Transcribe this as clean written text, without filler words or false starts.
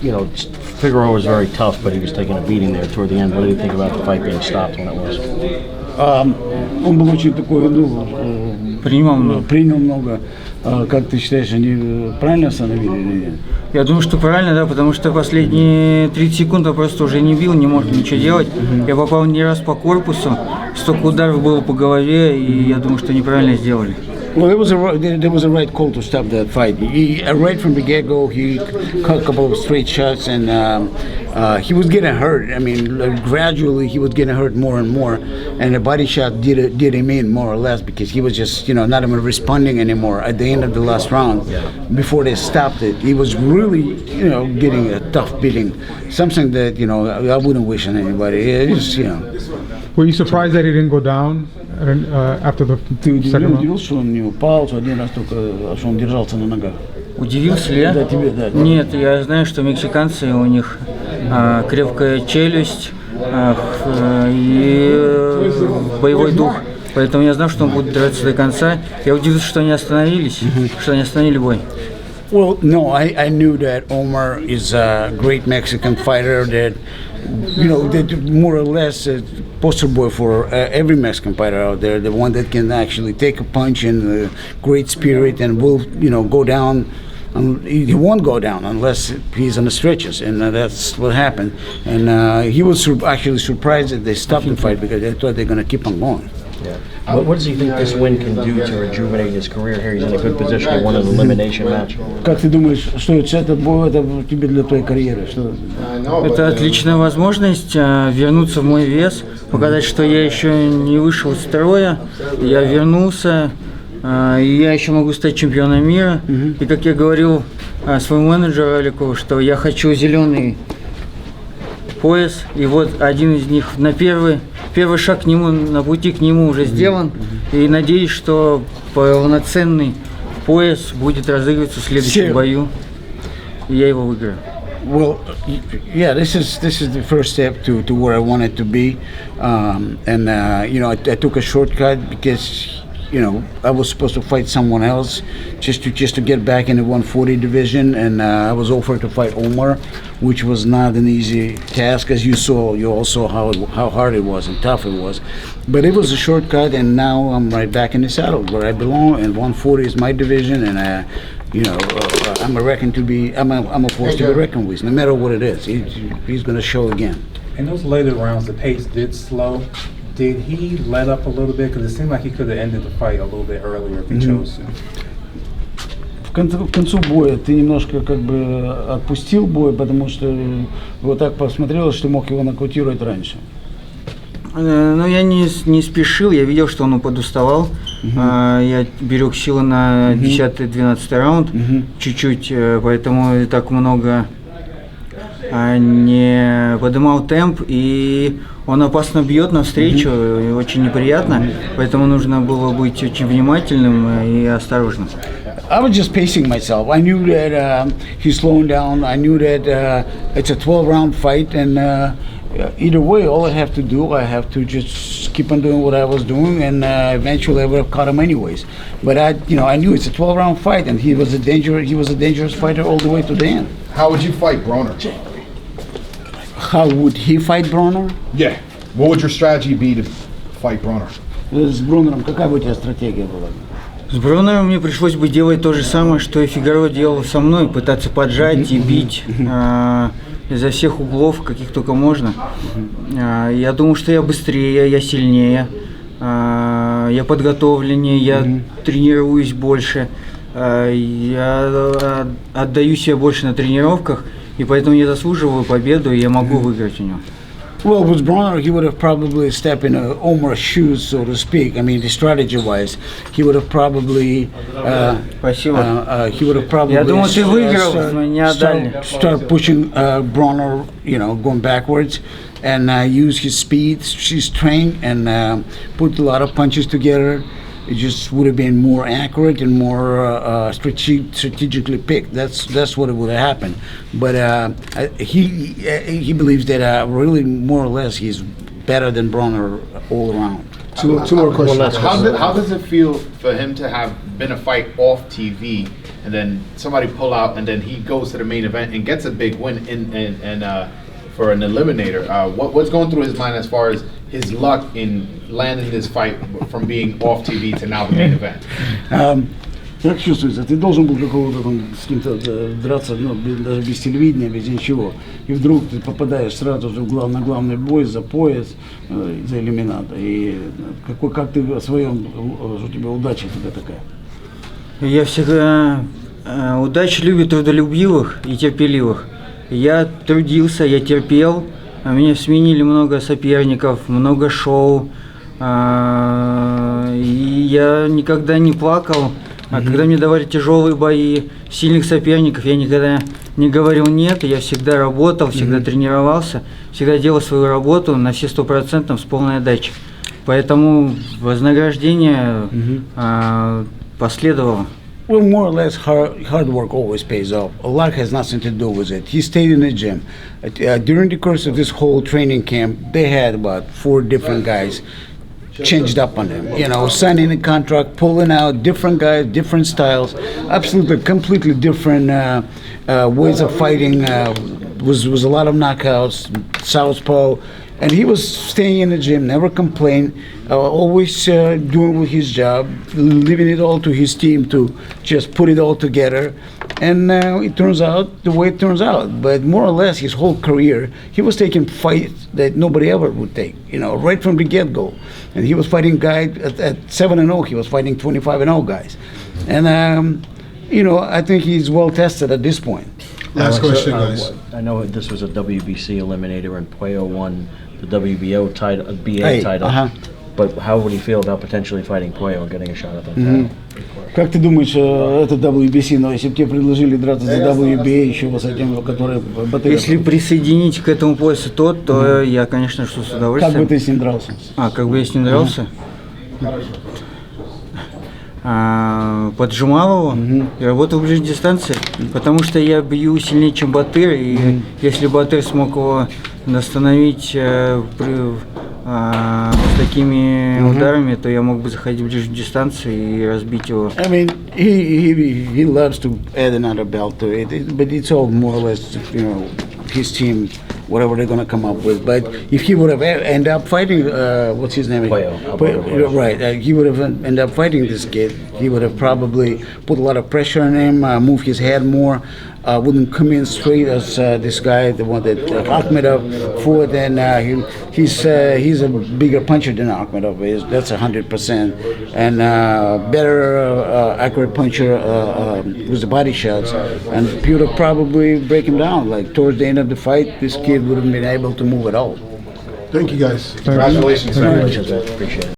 Figueroa was very tough, but he was taking a beating there toward the end. What do you think about the fight being stopped when it was? Он был очень такой, принял много. Как ты считаешь, они правильно остановили или нет? Я думаю, что правильно, да, потому что последние 30 секунд я просто уже не бил, не мог ничего делать. Я попал не раз по корпусу, столько ударов было по голове, и я думаю, что неправильно сделали. Well, there was a right call to stop that fight. Right from the get-go, he caught a couple of straight shots, and he was getting hurt. I mean, gradually he was getting hurt more and more, and the body shot did him in more or less because he was just, not even responding anymore at the end of the last round. Before they stopped it, he was really, getting a tough beating. Something that, I wouldn't wish on anybody. Just, Were you surprised that he didn't go down after the second round? Удивился, что он не упал, что один раз только, что он держался на ногах? Удивился ли я? Да, тебе, да. Нет, я знаю, что мексиканцы, у них крепкая челюсть и боевой дух. Поэтому я знал, что он будет драться до конца. Я удивился, что они остановились, что они остановили бой. Well, no, I knew that Omar is a great Mexican fighter that, that more or less a poster boy for every Mexican fighter out there, the one that can actually take a punch and great spirit and will, go down. He won't go down unless he's on the stretches, and that's what happened. And he was actually surprised that they stopped the fight because they thought they're going to keep on going. Yeah. What does he think this win can do to rejuvenate his career here? He's in a good position to win an elimination match. Как ты думаешь, что этот бой это тебе для твоей карьеры? Что? Это отличная возможность вернуться в мой вес, показать, что я еще не вышел из строя, я вернулся, и я еще могу стать чемпионом мира. И как я говорил своему менеджеру Алику, что я хочу зеленый пояс, и вот один из них на первый шаг к нему, на пути к нему уже сделан, и надеюсь, что полноценный пояс будет разыгрываться в следующем бою, и я его выиграю. Well, yeah, this is the first step to where I wanted to be, and I took a shortcut because I was supposed to fight someone else just to get back in the 140 division, and I was offered to fight Omar, which was not an easy task, as you all saw how hard it was and tough it was. But it was a shortcut, and now I'm right back in the saddle where I belong, and 140 is my division, and I'm a force to be reckoned with, no matter what it is. He's going to show again. In those later rounds, the pace did slow. Did he let up a little bit? Because it seemed like he could have ended the fight a little bit earlier if he chose to. К концу боя ты немножко как бы отпустил бой, потому что вот так посмотрелось, что мог его нокаутировать раньше. Ну, я не спешил, я видел, что он подуставал. Я берег силы на 10-12 раунд, чуть-чуть, поэтому так много не поднимал темп, и он опасно бьет навстречу, и очень неприятно, поэтому нужно было быть очень внимательным и осторожным. I was just pacing myself. I knew that he's slowing down. I knew that it's a 12-round fight, and either way, all I have to just keep on doing what I was doing, and eventually I would have caught him anyways. But I knew it's a 12-round fight, and he was a dangerous fighter all the way to the end. How would you fight Broner? How would he fight Broner? Yeah. What would your strategy be to fight Broner? С Бронером какая бы у тебя стратегия была? С Бронером мне пришлось бы делать то же самое, что и Фигаро делал со мной, пытаться поджать и бить изо всех углов, каких только можно. Я думаю, что я быстрее, я сильнее, я подготовленнее, я тренируюсь больше, я отдаю себе больше на тренировках, и поэтому я заслуживаю победу, и я могу выиграть у него. Well, with Broner, he would have probably stepped in Omar's shoes, so to speak. I mean, the strategy-wise, he would have probably. He would have probably. Я думал, ты выиграл, но не отдали. Start pushing Broner, going backwards, and use his speed, his strength, and put a lot of punches together. It just would have been more accurate and more strategically picked. That's what it would have happened. But he believes that really more or less he's better than Broner all around. Two more questions. How does it feel for him to have been a fight off TV and then somebody pull out, and then he goes to the main event and gets a big win for an eliminator. What's going through his mind as far as his luck in landing this fight from being off TV to now the main event? Как чувствуется? Ты должен был какого-то там с кем-то драться, ну, даже без телевидения, без ничего. И вдруг ты попадаешь сразу же на главный бой за пояс, за элиминатор. И как ты о своем, у тебя удача тогда такая? Я всегда... Удача любит трудолюбивых и терпеливых. Я трудился, я терпел, меня сменили много соперников, много шоу. И я никогда не плакал. А когда мне давали тяжелые бои, сильных соперников, я никогда не говорил нет, я всегда работал, всегда тренировался, всегда делал свою работу на все 100% с полной отдачей. Поэтому вознаграждение последовало. Well, more or less, hard work always pays off. Luck has nothing to do with it. He stayed in the gym. During the course of this whole training camp, they had about 4 different guys changed up on him, you know, signing a contract, pulling out, different guys, different styles, absolutely, completely different ways of fighting. Was a lot of knockouts, southpaw, and he was staying in the gym, never complained, always doing his job, leaving it all to his team to just put it all together. And it turns out the way it turns out. But more or less, his whole career, he was taking fights that nobody ever would take, you know, right from the get-go. And he was fighting guys at 7-0, he was fighting 25-0 guys. And, you know, I think he's well tested at this point. Last question, guys. I know this was a WBC eliminator, and Puello won the WBO title, BA title. But how would he feel about potentially fighting Puello and getting a shot at that title? Как ты думаешь, это WBC, но если бы тебе предложили драться за WBA, еще с этим, который... Если присоединить к этому поясу тот, то я, конечно, что с удовольствием. Как бы ты с ним дрался? Как бы я с ним дрался? Поджимал его и работал в ближней дистанции, потому что я бью сильнее, чем Батыр, и если Батыр смог его остановить с такими ударами, то я мог бы заходить в ближнюю дистанцию и разбить его. I mean, he loves to add another belt to it, but it's all more or less, you know, his team, whatever they're going to come up with. But if he would have ended up fighting, what's his name? Puello. Right, he would have ended up fighting this kid. He would have probably put a lot of pressure on him, move his head more, wouldn't come in straight as this guy, the one that Akhmedov fought. And he's a bigger puncher than Akhmedov is. That's 100%. And better accurate puncher with the body shots. And he would have probably break him down. Like towards the end of the fight, this kid wouldn't been able to move at all. Thank you, guys. Thank you. Congratulations. Appreciate it.